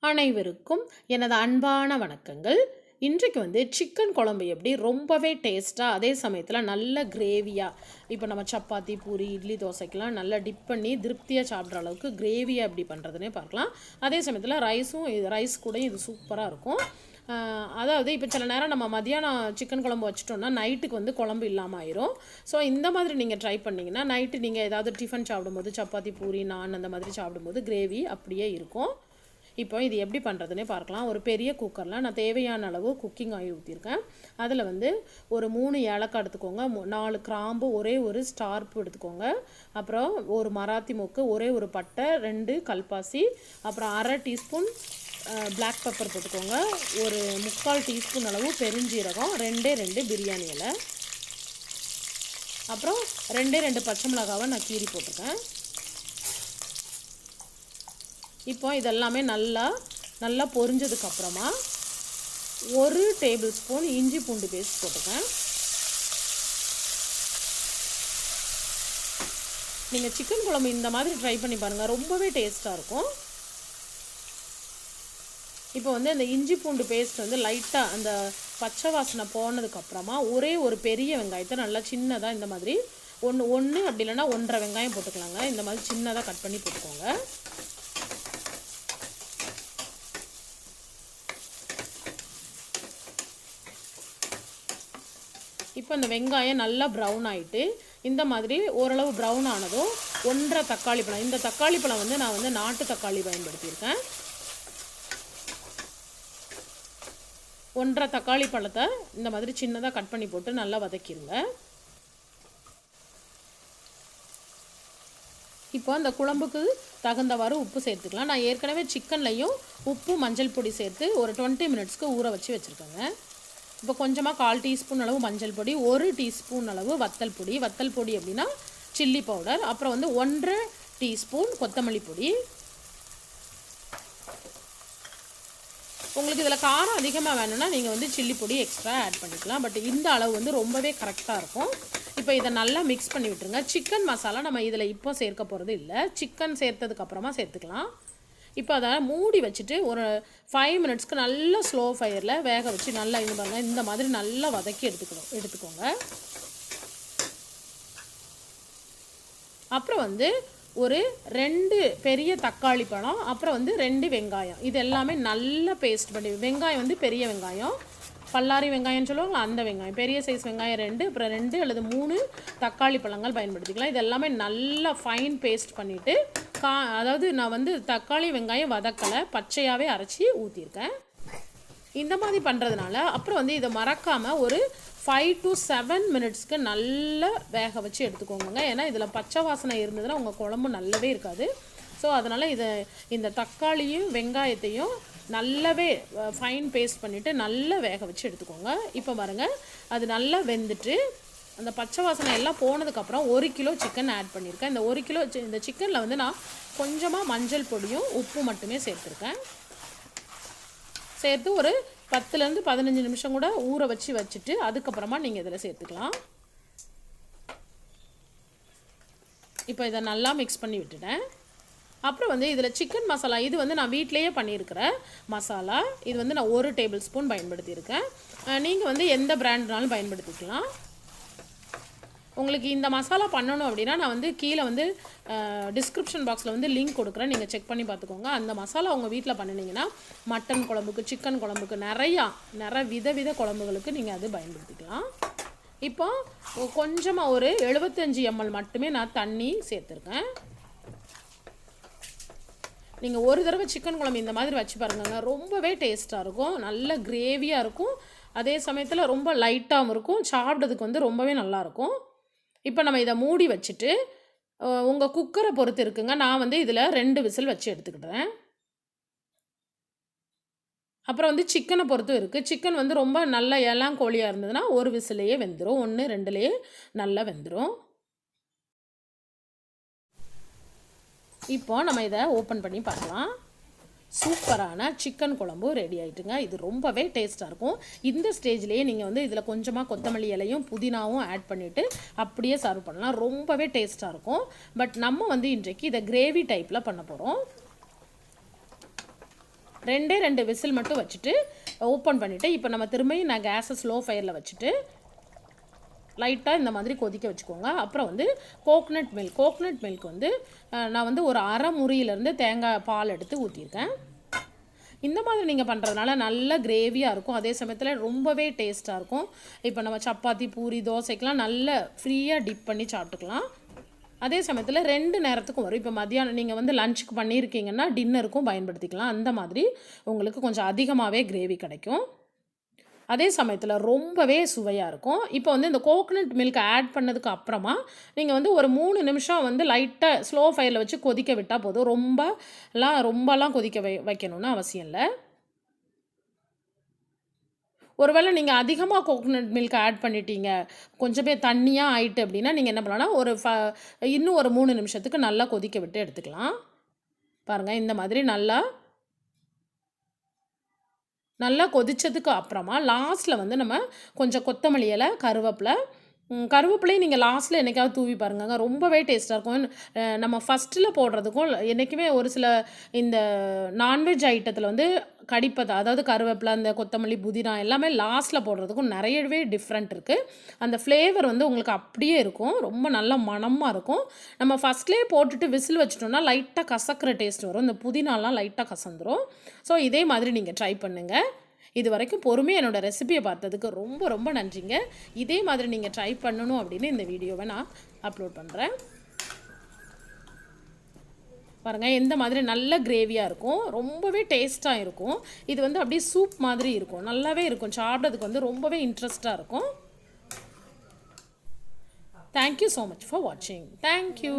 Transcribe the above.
அனைவருக்கும் எனது அன்பான வணக்கங்கள். இன்றைக்கு வந்து சிக்கன் குழம்பு எப்படி ரொம்பவே டேஸ்ட்டாக அதே சமயத்தில் நல்ல கிரேவியாக இப்போ நம்ம சப்பாத்தி பூரி இட்லி தோசைக்கெலாம் நல்லா டிப் பண்ணி திருப்தியாக சாப்பிட்ற அளவுக்கு கிரேவியாக எப்படி பண்ணுறதுனே பார்க்கலாம். அதே சமயத்தில் ரைஸ் கூட இது சூப்பராக இருக்கும். அதாவது இப்போ சில நேரம் நம்ம மதியானம் சிக்கன் குழம்பு வச்சிட்டோம்னா நைட்டுக்கு வந்து குழம்பு இல்லாமல் ஆயிரும். ஸோ இந்த மாதிரி நீங்கள் ட்ரை பண்ணிங்கன்னா நைட்டு நீங்கள் ஏதாவது டிஃபன் சாப்பிடும்போது சப்பாத்தி பூரி நான் அந்த மாதிரி சாப்பிடும்போது கிரேவி அப்படியே இருக்கும். இப்போ இது எப்படி பண்ணுறதுனே பார்க்கலாம். ஒரு பெரிய குக்கரில் நான் தேவையான அளவு குக்கிங் ஆயில் ஊற்றிருக்கேன். அதில் வந்து ஒரு 3 ஏலக்காய் எடுத்துக்கோங்க, 4 கிராம்பு, ஒரே ஒரு ஸ்டார்ப்பு எடுத்துக்கோங்க, அப்புறம் ஒரு மராத்தி மொக்கு, ஒரே ஒரு பட்டை, 2 கல்பாசி, அப்புறம் அரை டீஸ்பூன் பிளாக் பெப்பர் போட்டுக்கோங்க, ஒரு 3/4 டீஸ்பூன் அளவு பெருஞ்சீரகம், 2 பிரியாணி இலை, அப்புறம் 2 பச்சை மிளகாவை நான் கீறி போட்டிருக்கேன். இப்போ இதெல்லாமே நல்லா பொரிஞ்சதுக்கப்புறமா 1 டேபிள் ஸ்பூன் இஞ்சி பூண்டு பேஸ்ட் போட்டுக்கேன். நீங்கள் சிக்கன் குழம்பு இந்த மாதிரி ட்ரை பண்ணி பாருங்கள், ரொம்பவே டேஸ்ட்டாக இருக்கும். இப்போ வந்து அந்த இஞ்சி பூண்டு பேஸ்ட் வந்து லைட்டாக அந்த பச்சை வாசனை போனதுக்கப்புறமா ஒரே ஒரு பெரிய வெங்காயத்தை நல்லா சின்னதாக இந்த மாதிரி ஒன்று அப்படி இல்லைன்னா 1.5 வெங்காயம் போட்டுக்கலாங்க. இந்த மாதிரி சின்னதாக கட் பண்ணி போட்டுக்கோங்க. இப்போ இந்த வெங்காயம் நல்லா ப்ரௌன் ஆகிட்டு இந்த மாதிரி ஓரளவு ப்ரௌன் ஆனதும் 1.5 தக்காளி பழம், இந்த தக்காளி பழம் வந்து நான் வந்து நாட்டு தக்காளி பயன்படுத்தியிருக்கேன். 1.5 தக்காளி பழத்தை இந்த மாதிரி சின்னதாக கட் பண்ணி போட்டு நல்லா வதக்கிடுங்க. இப்போ அந்த குழம்புக்கு தகுந்தவாறு உப்பு சேர்த்துக்கலாம். நான் ஏற்கனவே சிக்கன்லையும் உப்பு மஞ்சள் பொடி சேர்த்து ஒரு 20 மினிட்ஸ்க்கு ஊற வச்சு வச்சுருக்கேங்க. இப்போ கொஞ்சமாக 1/4 டீஸ்பூன் அளவு மஞ்சள் பொடி, 1 டீஸ்பூன் அளவு வத்தல் பொடி அப்படின்னா சில்லி பவுடர், அப்புறம் வந்து 1.5 டீஸ்பூன் கொத்தமல்லி பொடி. உங்களுக்கு இதில் காரம் அதிகமாக வேணும்னா நீங்கள் வந்து சில்லி பொடி எக்ஸ்ட்ரா ஆட் பண்ணிக்கலாம். பட் இந்த அளவு வந்து ரொம்பவே கரெக்டாக இருக்கும். இப்போ இதை நல்லா மிக்ஸ் பண்ணி விட்டுருங்க. சிக்கன் மசாலா நம்ம இதில் இப்போ சேர்க்க போகிறது இல்லை, சிக்கன் சேர்த்ததுக்கப்புறமா சேர்த்துக்கலாம். இப்போ அதை மூடி வச்சுட்டு ஒரு 5 மினிட்ஸ்க்கு நல்லா ஸ்லோ ஃபயரில் வேக வச்சு நல்லா இது பாருங்கள், இந்த மாதிரி நல்லா வதக்கி எடுத்துக்கோங்க. அப்புறம் வந்து ஒரு 2 பெரிய தக்காளி பழம், அப்புறம் வந்து 2 வெங்காயம், இது எல்லாமே நல்லா பேஸ்ட் பண்ணி, வெங்காயம் வந்து பெரிய வெங்காயம் பல்லாரி வெங்காயம்னு சொல்லுவாங்க, அந்த வெங்காயம் பெரிய சைஸ் வெங்காயம் 2, அப்புறம் 2 அல்லது 3 தக்காளி பழங்கள் பயன்படுத்திக்கலாம். இது எல்லாமே நல்லா ஃபைன் பேஸ்ட் பண்ணிவிட்டு அதாவது நான் வந்து தக்காளி வெங்காயம் வதக்கலை, பச்சையாகவே அரைச்சி ஊற்றிருக்கேன். இந்த மாதிரி பண்ணுறதுனால அப்புறம் வந்து இதை மறக்காமல் ஒரு 5 to 7 மினிட்ஸ்க்கு நல்லா வேக வச்சு எடுத்துக்கோங்க. ஏன்னா இதில் பச்சை வாசனை இருந்ததுன்னா உங்கள் குழம்பு நல்லாவே இருக்காது. ஸோ அதனால் இந்த தக்காளியும் வெங்காயத்தையும் நல்லாவே ஃபைன் பேஸ்ட் பண்ணிவிட்டு நல்லா வேக வச்சு எடுத்துக்கோங்க. இப்போ பாருங்கள், அது நல்லா வெந்துட்டு அந்த பச்சை வாசனை எல்லாம் போனதுக்கப்புறம் 1 கிலோ சிக்கன் ஆட் பண்ணியிருக்கேன். இந்த 1 கிலோ இந்த சிக்கனில் வந்து நான் கொஞ்சமாக மஞ்சள் பொடியும் உப்பு மட்டுமே சேர்த்துருக்கேன். சேர்த்து ஒரு 10லேருந்து 15 நிமிஷம் கூட ஊற வச்சுட்டு அதுக்கப்புறமா நீங்கள் இதில் சேர்த்துக்கலாம். இப்போ இதை நல்லா மிக்ஸ் பண்ணி விட்டுட்டேன். அப்புறம் வந்து இதில் சிக்கன் மசாலா, இது வந்து நான் வீட்டிலையே பண்ணியிருக்கிற மசாலா, இது வந்து நான் 1 டேபிள் ஸ்பூன் பயன்படுத்தியிருக்கேன். நீங்கள் வந்து எந்த பிராண்ட்னாலும் பயன்படுத்திக்கலாம். உங்களுக்கு இந்த மசாலா பண்ணணும் அப்படின்னா நான் வந்து கீழே வந்து டிஸ்கிரிப்ஷன் பாக்ஸில் வந்து லிங்க் கொடுக்குறேன், நீங்கள் செக் பண்ணி பார்த்துக்கோங்க. அந்த மசாலா உங்கள் வீட்டில் பண்ணினீங்கன்னா மட்டன் குழம்புக்கு, சிக்கன் குழம்புக்கு, நிறைய வித குழம்புகளுக்கு நீங்கள் அது பயன்படுத்திக்கலாம். இப்போ கொஞ்சமாக ஒரு 75 ml மட்டுமே நான் தண்ணி சேர்த்துருக்கேன். நீங்கள் ஒரு தடவை சிக்கன் குழம்பு இந்த மாதிரி வச்சு பாருங்க, ரொம்பவே டேஸ்ட்டாக இருக்கும், நல்ல கிரேவியாக இருக்கும், அதே சமயத்தில் ரொம்ப லைட்டாகவும் இருக்கும், சாப்பிட்றதுக்கு வந்து ரொம்பவே நல்லாயிருக்கும். இப்போ நம்ம இதை மூடி வச்சுட்டு உங்கள் குக்கரை பொறுத்து இருக்குங்க, நான் வந்து இதில் 2 விசில் வச்சு எடுத்துக்கிட்டேன். அப்புறம் வந்து சிக்கனை பொறுத்தும் இருக்குது. சிக்கன் வந்து ரொம்ப நல்ல இளங்கோழியாக இருந்ததுன்னா 1 விசிலையே வெந்துடும், 1, 2லேயே நல்லா வெந்துடும். இப்போ நம்ம இதை ஓப்பன் பண்ணி பார்க்கலாம். சூப்பரான சிக்கன் குழம்பு ரெடி ஆகிட்டுங்க. இது ரொம்பவே டேஸ்ட்டாக இருக்கும். இந்த ஸ்டேஜ்லேயே நீங்கள் வந்து இதில் கொஞ்சமாக கொத்தமல்லி இலையும் புதினாவும் ஆட் பண்ணிவிட்டு அப்படியே சர்வ் பண்ணலாம். ரொம்பவே டேஸ்ட்டாக இருக்கும். பட் நம்ம வந்து இன்றைக்கு இதை கிரேவி டைப்பில் பண்ண போகிறோம். 2 விசில் மட்டும் வச்சுட்டு ஓப்பன் பண்ணிவிட்டு இப்போ நம்ம திரும்பியும் நான் கேஸை ஸ்லோ ஃபயரில் வச்சுட்டு லைட்டாக இந்த மாதிரி கொதிக்க வச்சுக்கோங்க. அப்புறம் வந்து கோகனட் மில்க் வந்து நான் வந்து ஒரு அரை முறியிலேருந்து தேங்காய் பால் எடுத்து ஊற்றிருக்கேன். இந்த மாதிரி நீங்கள் பண்ணுறதுனால நல்ல கிரேவியாக இருக்கும், அதே சமயத்தில் ரொம்பவே டேஸ்ட்டாக இருக்கும். இப்போ நம்ம சப்பாத்தி பூரி தோசைக்கெலாம் நல்ல ஃப்ரீயாக டிப் பண்ணி சாப்பிட்டுக்கலாம். அதே சமயத்தில் 2 நேரத்துக்கும் வரும். இப்போ மதியானம் நீங்கள் வந்து லஞ்சுக்கு பண்ணியிருக்கீங்கன்னா டின்னருக்கும் பயன்படுத்திக்கலாம். அந்த மாதிரி உங்களுக்கு கொஞ்சம் அதிகமாகவே கிரேவி கிடைக்கும். அதே சமயத்தில் ரொம்பவே சுவையாக இருக்கும். இப்போ வந்து இந்த கோகனட் மில்க் ஆட் பண்ணதுக்கு அப்புறமா நீங்கள் வந்து ஒரு 3 நிமிஷம் வந்து லைட்டாக ஸ்லோ ஃபயரில் வச்சு கொதிக்க விட்டால் போதும். ரொம்பலாம் கொதிக்க வைக்கணும்னு அவசியம் இல்லை. ஒருவேளை நீங்கள் அதிகமாக கோகனட் மில்க் ஆட் பண்ணிட்டீங்க, கொஞ்சமே தண்ணியாக ஆயிட்டு அப்படின்னா நீங்கள் என்ன பண்ணலாம்னா இன்னும் ஒரு 3 நிமிஷத்துக்கு நல்லா கொதிக்க விட்டு எடுத்துக்கலாம். பாருங்கள், இந்த மாதிரி நல்லா கொதிச்சதுக்கு அப்புறமா லாஸ்ட்டில் வந்து நம்ம கொஞ்சம் கொத்தமல்லி இலை, கருவேப்பிலையும் நீங்கள் லாஸ்ட்டில் என்னைக்காவது தூவி பாருங்கங்க, ரொம்பவே டேஸ்ட்டாக இருக்கும். நம்ம ஃபஸ்ட்டில் போடுறதுக்கும் என்றைக்குமே ஒரு சில இந்த நான்வெஜ் ஐட்டத்தில் வந்து அதாவது கருவேப்பிலை, அந்த கொத்தமல்லி, புதினா எல்லாமே லாஸ்ட்டில் போடுறதுக்கும் நிறையவே டிஃப்ரெண்ட் இருக்குது. அந்த ஃப்ளேவர் வந்து உங்களுக்கு அப்படியே இருக்கும், ரொம்ப நல்ல மணமாக இருக்கும். நம்ம ஃபஸ்ட்லேயே போட்டுட்டு விசில் வச்சிட்டோம்னா லைட்டாக கசக்கிற டேஸ்ட் வரும், இந்த புதினாலாம் லைட்டாக கசந்துரும். ஸோ இதே மாதிரி நீங்கள் ட்ரை பண்ணுங்கள். இது வரைக்கும் பொறுமையாக என்னோடய ரெசிபியை பார்த்ததுக்கு ரொம்ப ரொம்ப நன்றிங்க. இதே மாதிரி நீங்கள் ட்ரை பண்ணணும் அப்படின்னு இந்த வீடியோவை நான் அப்லோட் பண்ணுறேன். பாருங்கள், எந்த மாதிரி நல்ல கிரேவியாக இருக்கும், ரொம்பவே டேஸ்ட்டாக இருக்கும். இது வந்து அப்படியே சூப் மாதிரி இருக்கும், நல்லாவே இருக்கும், சாப்பிட்றதுக்கு வந்து ரொம்பவே இன்ட்ரெஸ்ட்டாக இருக்கும். தேங்க்யூ ஸோ மச் ஃபார் வாட்சிங். தேங்க்யூ.